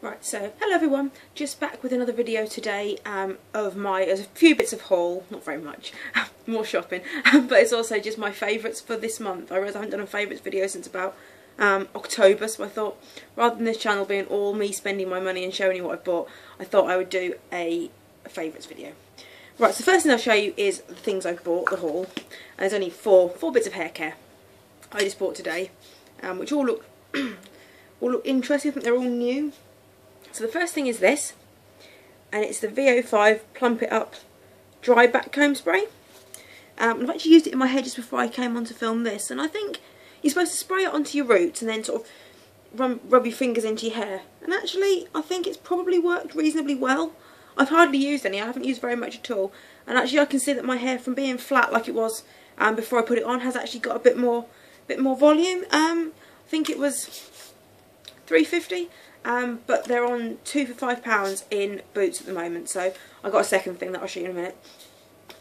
Right, so hello everyone, just back with another video today of there's a few bits of haul, not very much, more shopping, but it's also just my favourites for this month. I realise I haven't done a favourites video since about October, so I thought rather than this channel being all me spending my money and showing you what I've bought, I thought I would do a favourites video. Right, so the first thing I'll show you is the things I've bought, the haul, and there's only four bits of hair care I just bought today, which all look interesting. I think they're all new. So the first thing is this, and it's the VO5 Plump It Up Dry Back Comb Spray. I've actually used it in my hair just before I came on to film this, and I think you're supposed to spray it onto your roots and then sort of rub your fingers into your hair. And actually, I think it's probably worked reasonably well. I've hardly used any, I haven't used very much at all. And actually I can see that my hair, from being flat like it was before I put it on, has actually got a bit more volume. I think it was £3.50. But they're on 2 for £5 in Boots at the moment, so I got a second thing that I'll show you in a minute.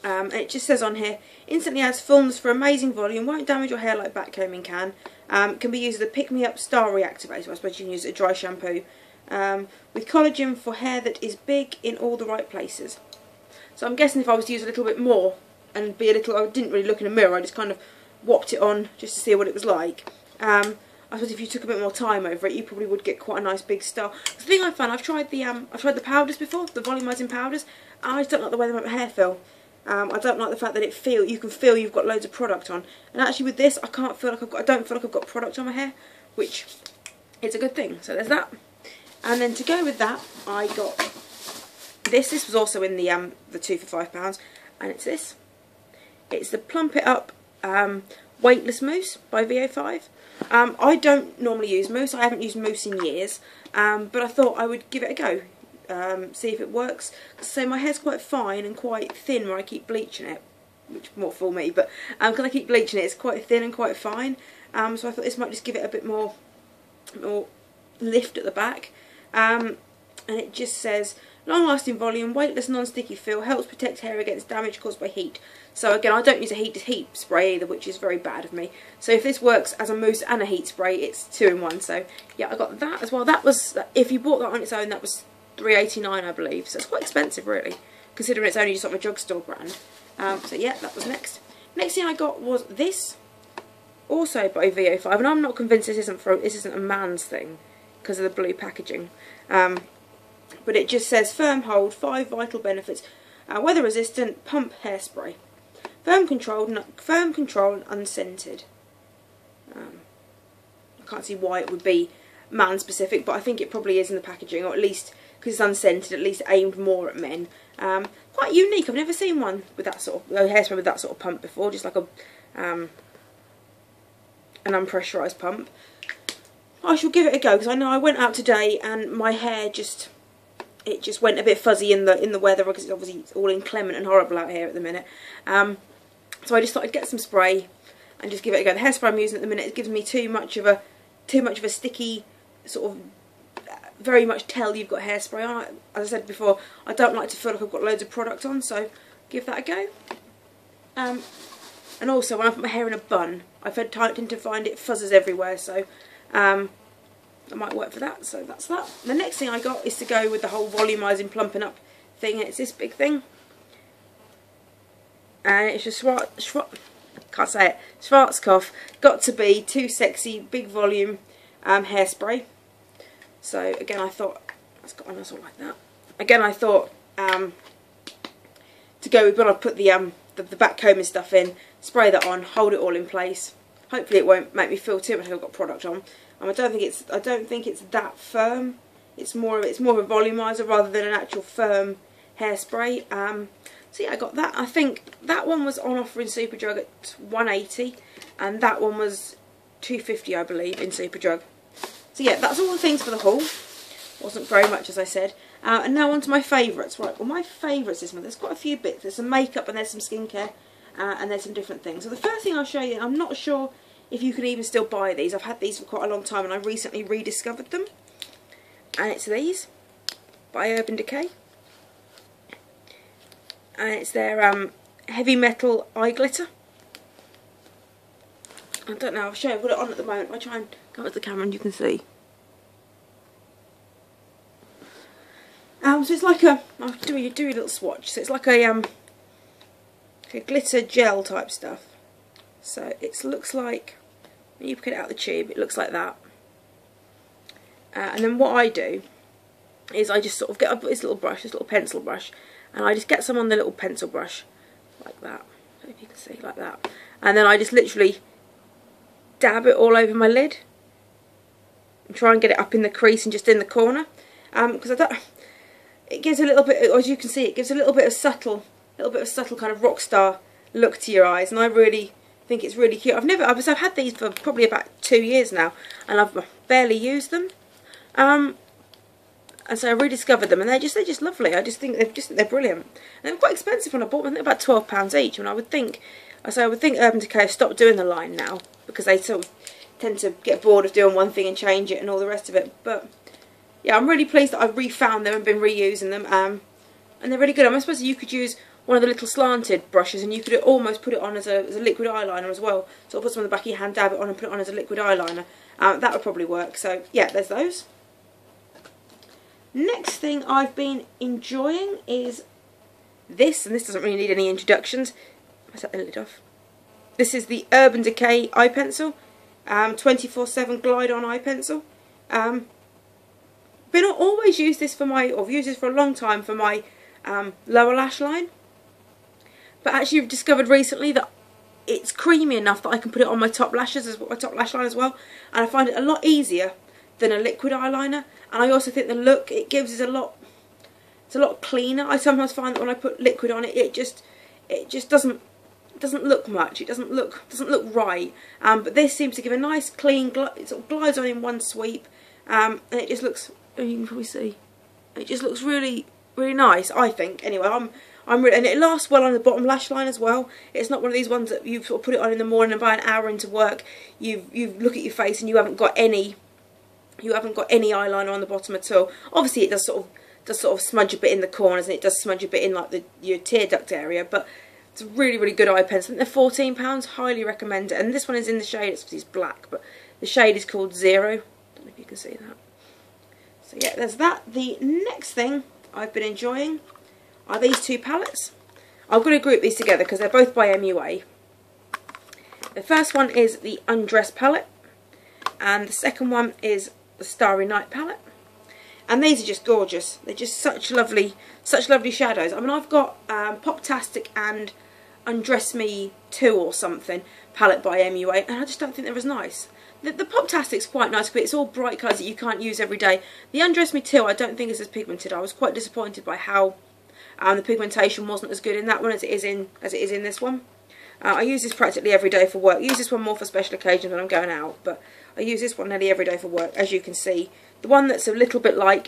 And it just says on here, instantly adds fullness for amazing volume, won't damage your hair like backcombing can. Can be used as a pick-me-up star reactivator. I suppose you can use a dry shampoo. With collagen for hair that is big in all the right places. So I'm guessing if I was to use a little bit more and be a little, I didn't really look in a mirror, I just kind of whopped it on just to see what it was like. I suppose if you took a bit more time over it, you probably would get quite a nice big star. The thing I found, I've tried the powders before, the volumizing powders. I just don't like the way they make my hair feel. I don't like the fact that you can feel you've got loads of product on. And actually with this, I don't feel like I've got product on my hair, which is a good thing. So there's that. And then to go with that, I got this. This was also in the 2 for £5, and it's this. It's the Plump It Up Weightless Mousse by VO5. I don't normally use mousse. I haven't used mousse in years, but I thought I would give it a go, see if it works. So my hair's quite fine and quite thin where I keep bleaching it, which more for me, but because I keep bleaching it, it's quite thin and quite fine. So I thought this might just give it a bit more lift at the back. And it just says, long-lasting volume, weightless, non-sticky feel, helps protect hair against damage caused by heat. So again, I don't use a heat spray either, which is very bad of me. So if this works as a mousse and a heat spray, it's 2 in 1. So yeah, I got that as well. That was, if you bought that on its own, that was £3.89, I believe. So it's quite expensive, really, considering it's only just sort of a drugstore brand. So yeah, that was next. Next thing I got was this, also by VO5, and I'm not convinced this isn't a man's thing because of the blue packaging. But it just says firm hold, 5 vital benefits, weather resistant, pump hairspray, firm control and unscented. I can't see why it would be man specific, but I think it probably is in the packaging, or at least because it's unscented, at least aimed more at men. Quite unique. I've never seen one with that sort of hairspray with that sort of pump before, just like an unpressurised pump. I shall give it a go, because I know I went out today and my hair just went a bit fuzzy in the weather, because it's all inclement and horrible out here at the minute. So I just thought I'd get some spray and just give it a go. The hairspray I'm using at the minute, it gives me too much of a sticky sort of, very much tell you've got hairspray on. As I said before, I don't like to feel like I've got loads of product on, so give that a go. And also when I put my hair in a bun, I tend to find it fuzzes everywhere, so that might work for that. So that's that. The next thing I got is to go with the whole volumizing plumping up thing. It's this big thing, and it's just Schwarzkopf Got to Be Too Sexy Big Volume hairspray. So again, I thought it's got a nozzle like that. Again, I thought to go with when I put the back combing stuff in, spray that on, hold it all in place. Hopefully it won't make me feel too much like I've got product on. I don't think it's that firm. It's more of a volumizer rather than an actual firm hairspray. So yeah, I got that. I think that one was on offer in Superdrug at £1.80, and that one was £2.50, I believe, in Superdrug. So yeah, that's all the things for the haul. Wasn't very much, as I said. And now on to my favourites. Right, well, my favourites this month, there's quite a few bits. There's some makeup and there's some skincare, and there's some different things. So the first thing I'll show you, and I'm not sure if you can even still buy these. I've had these for quite a long time and I recently rediscovered them. And it's these by Urban Decay. And it's their heavy metal eye glitter. I don't know, I'll show you, I've got it on at the moment. I'll try and come up to the camera and you can see. So it's like I'll do a little swatch. So it's like a glitter gel type stuff. So it looks like, when you put it out the tube, it looks like that. And then what I do is I just sort of get this little brush, this little pencil brush, and I just get some on the little pencil brush, like that. I don't know if you can see, like that. And then I just literally dab it all over my lid and try and get it up in the crease and just in the corner. Because it gives a little bit, as you can see, it gives a little bit of subtle kind of rock star look to your eyes, and I really think it's really cute. I've had these for probably about 2 years now, and I've barely used them. And so I rediscovered them, and they're just lovely. I just think they're brilliant. And they were quite expensive when I bought them. I think about £12 each. And I would think Urban Decay have stopped doing the line now, because they sort of tend to get bored of doing one thing and change it and all the rest of it. But yeah, I'm really pleased that I've refound them and been reusing them. And they're really good. I suppose you could use one of the little slanted brushes, and you could almost put it on as a liquid eyeliner as well. So I'll put some on the back of your hand, dab it on, and put it on as a liquid eyeliner. That would probably work. So yeah, there's those. Next thing I've been enjoying is this, and this doesn't really need any introductions. I set the lid off. This is the Urban Decay eye pencil, 24/7 glide on eye pencil. Always used this for I've used this for a long time for my lower lash line, but actually I've discovered recently that it's creamy enough that I can put it on my top lashes my top lash line as well, and I find it a lot easier than a liquid eyeliner. And I also think the look it gives is a lot cleaner. I sometimes find that when I put liquid on it, it just doesn't look much. It doesn't look right. But this seems to give a nice clean it sort of glides on in one sweep, and it just looks, you can probably see, it just looks really nice, I think. Anyway, I'm really, and it lasts well on the bottom lash line as well. It's not one of these ones that you sort of put it on in the morning, and by an hour into work you look at your face and you haven't got any eyeliner on the bottom at all. Obviously it does sort of smudge a bit in the corners, and it does smudge a bit in like your tear duct area, but it's a really good eye pencil. I think they're £14, highly recommend it. And this one is in the shade, it's black, but the shade is called Zero. Don't know if you can see that. So yeah, there's that. The next thing I've been enjoying are these two palettes. I'm going to group these together because they're both by MUA. The first one is the Undress palette, and the second one is the Starry Night palette. And these are just gorgeous. They're just such lovely shadows. I mean, I've got Poptastic and Undress Me 2 or something palette by MUA, and I just don't think they're as nice. The Poptastic's quite nice, but it's all bright colours that you can't use every day. The Undress Me 2 I don't think is as pigmented. I was quite disappointed by how the pigmentation wasn't as good in that one as it is in this one. I use this practically every day for work. I use this one more for special occasions when I'm going out, but I use this one nearly every day for work, as you can see. The one that's a little bit like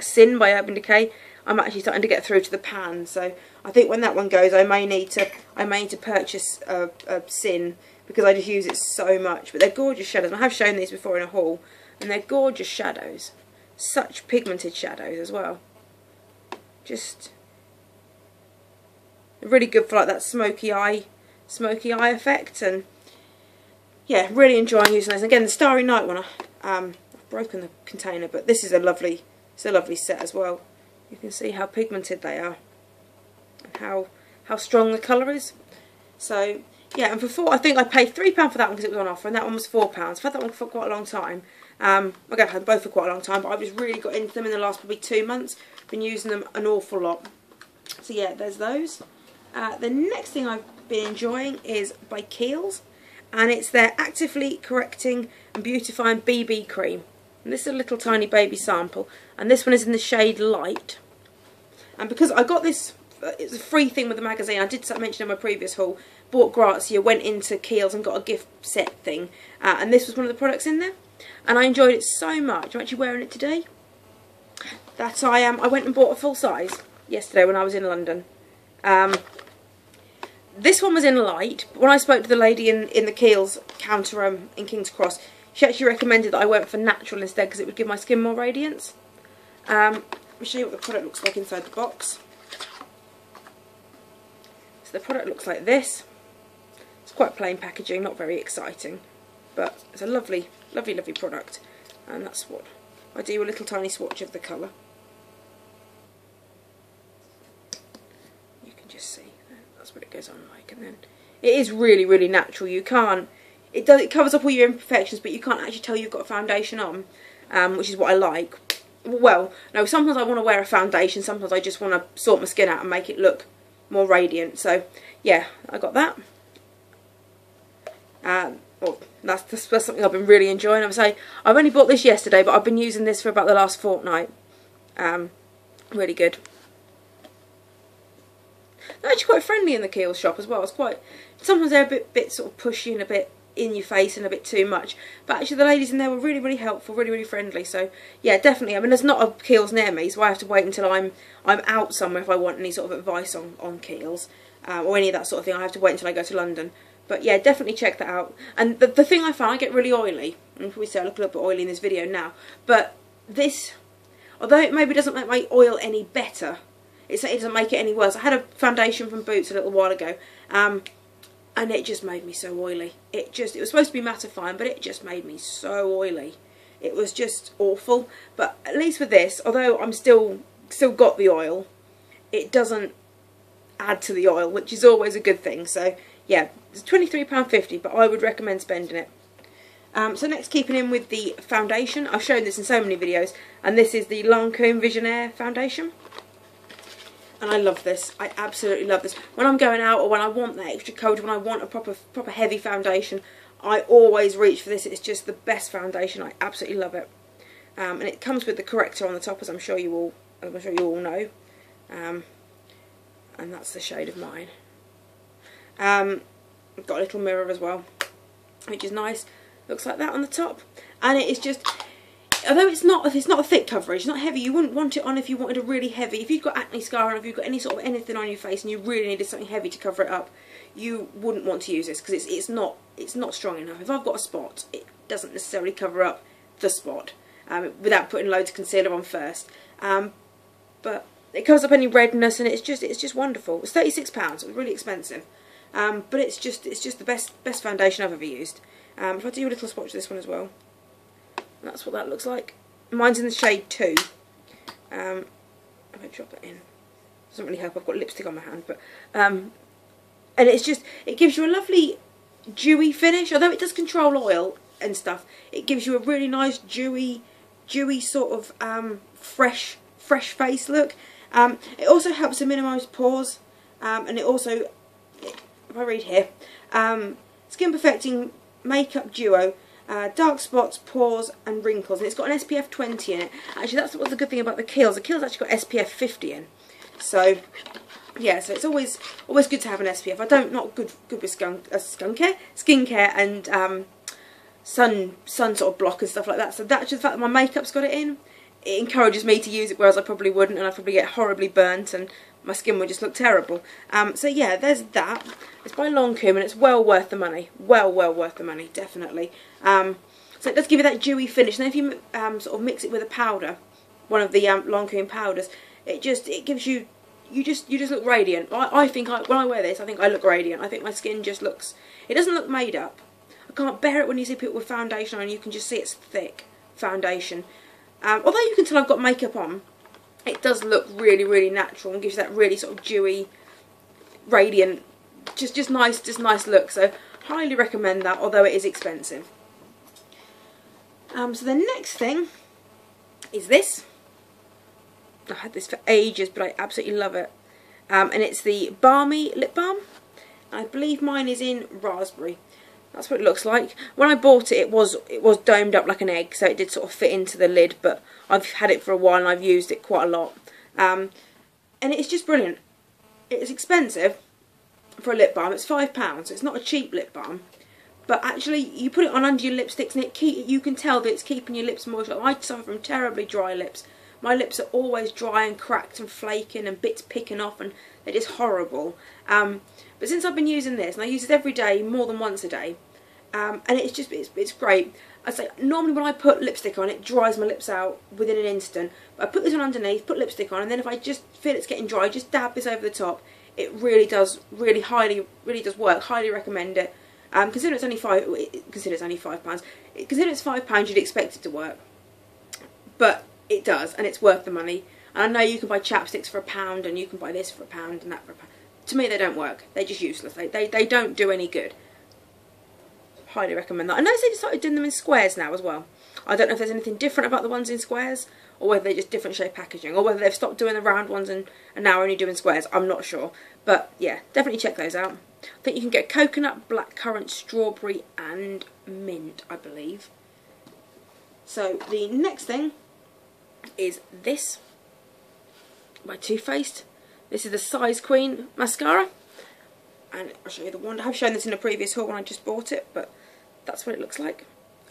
Sin by Urban Decay, I'm actually starting to get through to the pan. So I think when that one goes, I may need to purchase a Sin, because I just use it so much. But they're gorgeous shadows. I have shown these before in a haul, and they're gorgeous shadows. Such pigmented shadows as well. Just really good for like that smoky eye effect. And yeah, really enjoying using those. Again, the Starry Night one, I've broken the container, but this is a lovely set as well. You can see how pigmented they are and how strong the colour is. So yeah, and I think I paid £3 for that one because it was on offer, and that one was £4. I've had that one for quite a long time. Again, I've had both for quite a long time, but I've just really got into them in the last probably 2 months. Been using them an awful lot. So yeah, there's those. The next thing I've been enjoying is by Kiehl's, and it's their Actively Correcting and Beautifying BB Cream. And this is a little tiny baby sample, and this one is in the shade Light. And because I got this, it's a free thing with the magazine. I did mention in my previous haul, bought Grazia, went into Kiehl's and got a gift set thing, and this was one of the products in there, and I enjoyed it so much. I'm actually wearing it today. That I went and bought a full size yesterday when I was in London. This one was in Light, but when I spoke to the lady in the Kiehl's counter in King's Cross, she actually recommended that I went for natural instead because it would give my skin more radiance. Let me show you what the product looks like inside the box. So the product looks like this. It's quite plain packaging, not very exciting, but it's a lovely product, and that's what I do a little tiny swatch of the colour. You can just see, that's what it goes on like, and then it is really, really natural. You can't, it covers up all your imperfections, but you can't actually tell you've got a foundation on, which is what I like. Well, no, sometimes I want to wear a foundation, sometimes I just want to sort my skin out and make it look more radiant. So yeah, I got that. Well, that's something I've been really enjoying. I would say I've only bought this yesterday, but I've been using this for about the last fortnight. Really good. They're actually quite friendly in the Kiehl shop as well. It's quite, sometimes they're a bit sort of pushy and a bit in your face and a bit too much, but actually the ladies in there were really, really helpful, really, really friendly. So yeah, definitely. I mean, there's not a Kiehl's near me, so I have to wait until I'm out somewhere if I want any sort of advice on Kiehl's or any of that sort of thing. I have to wait until I go to London. But yeah, definitely check that out. And the thing I found, I get really oily. And probably say I look a little bit oily in this video now. But this, although it maybe doesn't make my oil any better, it doesn't make it any worse. I had a foundation from Boots a little while ago, and it just made me so oily. It was supposed to be mattifying, but it just made me so oily. It was just awful. But at least with this, although I'm still got the oil, it doesn't add to the oil, which is always a good thing. So yeah, it's £23.50, but I would recommend spending it. So next, keeping in with the foundation, I've shown this in so many videos, and this is the Lancome Visionaire foundation. And I love this. I absolutely love this. When I'm going out, or when I want that extra coverage, when I want a proper heavy foundation, I always reach for this. It's just the best foundation. I absolutely love it. And it comes with the corrector on the top, as I'm sure you all know. And that's the shade of mine. I've got a little mirror as well, which is nice. Looks like that on the top, and it is just, although it's not a thick coverage, it's not heavy. You wouldn't want it on if you wanted a really heavy. If you've got acne scar, or if you've got any sort of anything on your face, and you really needed something heavy to cover it up, you wouldn't want to use this because it's not strong enough. If I've got a spot, it doesn't necessarily cover up the spot without putting loads of concealer on first. But it covers up any redness, and it's just wonderful. It's £36. It was really expensive. But it's just the best foundation I've ever used. If I do a little swatch of this one as well, that's what that looks like. Mine's in the shade 2. I might drop it in. Doesn't really help. I've got lipstick on my hand, but and it gives you a lovely dewy finish. Although it does control oil and stuff, it gives you a really nice dewy sort of fresh face look. It also helps to minimise pores, and it also, if I read here, skin perfecting makeup duo, dark spots, pores and wrinkles, and it's got an SPF 20 in it. Actually, that's what's the good thing about the Kiehl's. The Kiehl's actually got SPF 50 in, so yeah, so it's always good to have an SPF. Not good with skincare and sun sort of block and stuff like that. So that's just the fact that my makeup's got it in. It encourages me to use it, whereas I probably wouldn't, and I'd probably get horribly burnt and my skin would just look terrible. So yeah, there's that. It's by Lancome, and it's well worth the money. Well worth the money, definitely. So it does give you that dewy finish. And then if you sort of mix it with a powder, one of the Lancome powders, it gives you, you just look radiant. I think when I wear this, I think I look radiant. I think my skin just looks, it doesn't look made up. I can't bear it when you see people with foundation on and you can just see it's thick foundation. Although you can tell I've got makeup on, it does look really, really natural and gives you that really sort of dewy, radiant, just nice look. So highly recommend that, although it is expensive. So the next thing is this. I've had this for ages, but I absolutely love it. And it's the Balmy Lip Balm. I believe mine is in raspberry. That's what it looks like. When I bought it, it was domed up like an egg, so it did sort of fit into the lid, but I've had it for a while and I've used it quite a lot. And it's just brilliant. It's expensive for a lip balm. It's £5, so it's not a cheap lip balm. But actually, you put it on under your lipsticks and you can tell that it's keeping your lips moist. I suffer from terribly dry lips. My lips are always dry and cracked and flaking and bits picking off, and they're just horrible. But since I've been using this, and I use it every day, more than once a day, and it's great. I say normally when I put lipstick on, it dries my lips out within an instant. But I put this on underneath, put lipstick on, and then if I just feel it's getting dry, just dab this over the top. It really does, really does work. Highly recommend it. Consider it's only £5. Consider it's £5. You'd expect it to work. but it does, and it's worth the money. And I know you can buy chapsticks for £1 and you can buy this for £1 and that for £1. To me, they don't work. They're just useless. They don't do any good. Highly recommend that. I know they've started doing them in squares now as well. I don't know if there's anything different about the ones in squares, or whether they're just different shape packaging, or whether they've stopped doing the round ones and now only doing squares. I'm not sure. But yeah, definitely check those out. I think you can get coconut, blackcurrant, strawberry and mint, I believe. So the next thing is this by Too Faced. This is the Size Queen mascara, and I'll show you the one. I have shown this in a previous haul when I just bought it, but that's what it looks like.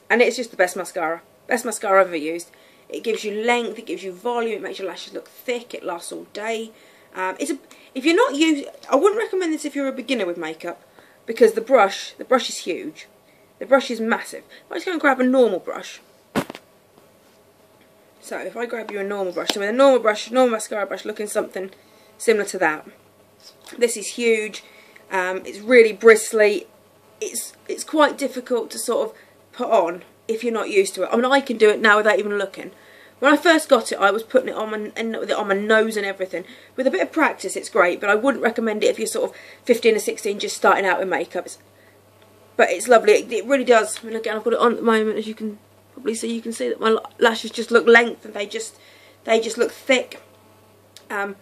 And it's just the best mascara I've ever used. It gives you length, it gives you volume, it makes your lashes look thick, it lasts all day. If you're not I wouldn't recommend this if you're a beginner with makeup, because the brush is huge. The brush is massive. I'm just going to grab a normal brush. So if I grab you a normal brush, so with a normal mascara brush looking something similar to that. This is huge. It's really bristly. It's quite difficult to sort of put on if you're not used to it. I mean, I can do it now without even looking. When I first got it, I was putting it on my nose and everything. With a bit of practice, it's great, but I wouldn't recommend it if you're sort of 15 or 16 just starting out with makeup. But it's lovely. It really does. I mean, again, I've got it on at the moment, as you can probably see. You can see that my lashes just look length and they just look thick. But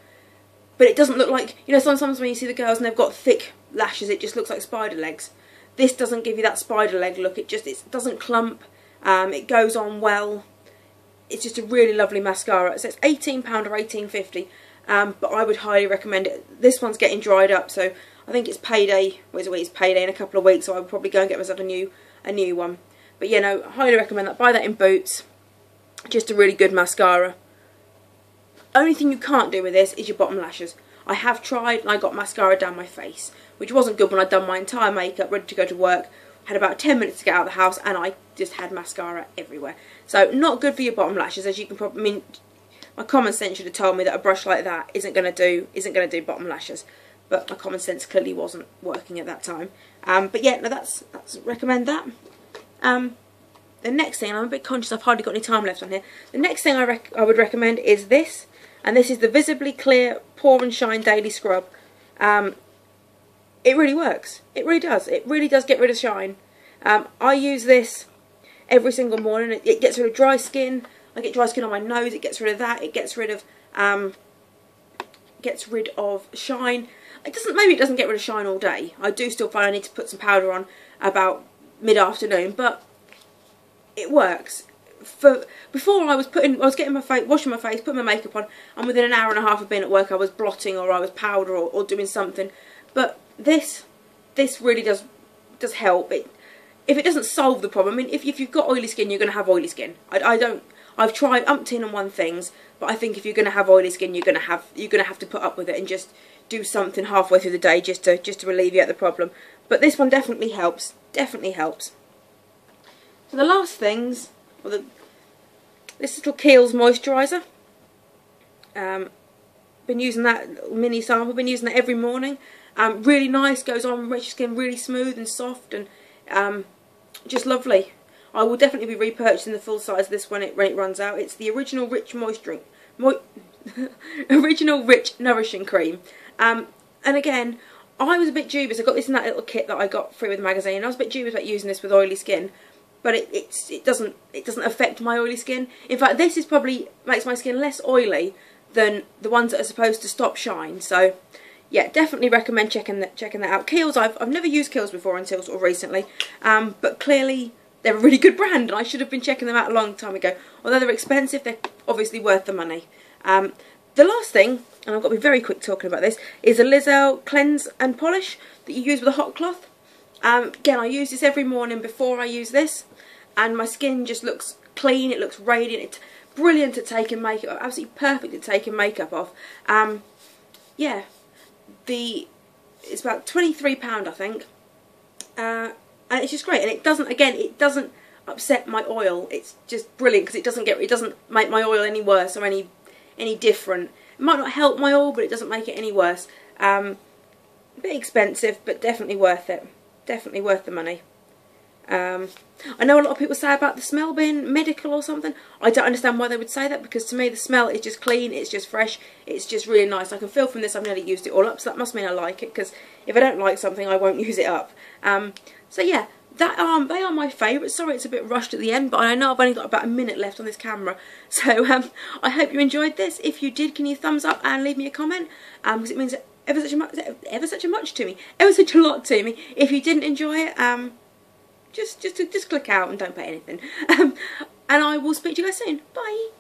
it doesn't look like, you know, sometimes when you see the girls and they've got thick lashes, it just looks like spider legs. This doesn't give you that spider leg look. It doesn't clump. It goes on well. It's just a really lovely mascara. So it's £18 or £18.50, but I would highly recommend it. This one's getting dried up, so I think it's payday. It's payday in a couple of weeks, so I would probably go and get myself a new one. But yeah, no, highly recommend that. Buy that in Boots. Just a really good mascara. Only thing you can't do with this is your bottom lashes. I have tried and I got mascara down my face, which wasn't good when I'd done my entire makeup, ready to go to work. Had about 10 minutes to get out of the house and I just had mascara everywhere. So not good for your bottom lashes, as you can probably, I mean, my common sense should have told me that a brush like that isn't going to do bottom lashes, but my common sense clearly wasn't working at that time. But yeah, no, that's recommend that. The next thing, and I'm a bit conscious I've hardly got any time left on here. The next thing I would recommend is this, and this is the Visibly Clear Pore and Shine Daily Scrub. It really works. It really does. It really does get rid of shine. I use this every single morning. It gets rid of dry skin. I get dry skin on my nose. It gets rid of that. It gets rid of shine. Maybe it doesn't get rid of shine all day. I do still find I need to put some powder on about mid-afternoon, but it works. Before I was getting my face, washing my face, putting my makeup on, and within an hour and a half of being at work, I was blotting or I was powder or doing something. But this really does help. If it doesn't solve the problem, I mean, if you've got oily skin, you're going to have oily skin. I've tried umpteen and one things, but I think if you're going to have oily skin, you're going to have to put up with it and just do something halfway through the day just to alleviate the problem. But this one definitely helps. Definitely helps. So the last things, this little Kiehl's moisturiser. Been using that little mini sample. Been using that every morning. Really nice. Goes on, makes your skin really smooth and soft and just lovely. I will definitely be repurchasing the full size of this when it runs out. It's the original Rich original Rich Nourishing Cream. And again, I was a bit dubious. I got this in that little kit that I got free with the magazine. I was a bit dubious about using this with oily skin, but it doesn't affect my oily skin. In fact, this is probably makes my skin less oily than the ones that are supposed to stop shine. So yeah, definitely recommend checking that out. Kiehl's, I've never used Kiehl's before until sort of recently, but clearly they're a really good brand, and I should have been checking them out a long time ago. Although they're expensive, they're obviously worth the money. The last thing, and I've got to be very quick talking about this, is a Lizelle Cleanse and Polish that you use with a hot cloth. Again, I use this every morning before I use this, and my skin just looks clean, it looks radiant, it's brilliant at taking makeup, absolutely perfect at taking makeup off. Yeah, it's about £23 I think, and it's just great, and it doesn't upset my oil. It's just brilliant because it doesn't make my oil any worse or any different. It might not help my oil, but it doesn't make it any worse. A bit expensive, but definitely worth it. Definitely worth the money. I know a lot of people say about the smell being medical or something. I don't understand why they would say that, because to me the smell is just clean, it's just fresh, it's just really nice. I can feel from this I've nearly used it all up, so that must mean I like it, because if I don't like something I won't use it up. So yeah, they are my favourites. Sorry it's a bit rushed at the end, but I know I've only got about a minute left on this camera. So I hope you enjoyed this. If you did, can you thumbs up and leave me a comment, because it means ever such a lot to me. If you didn't enjoy it, just click out and don't pay anything. And I will speak to you guys soon. Bye.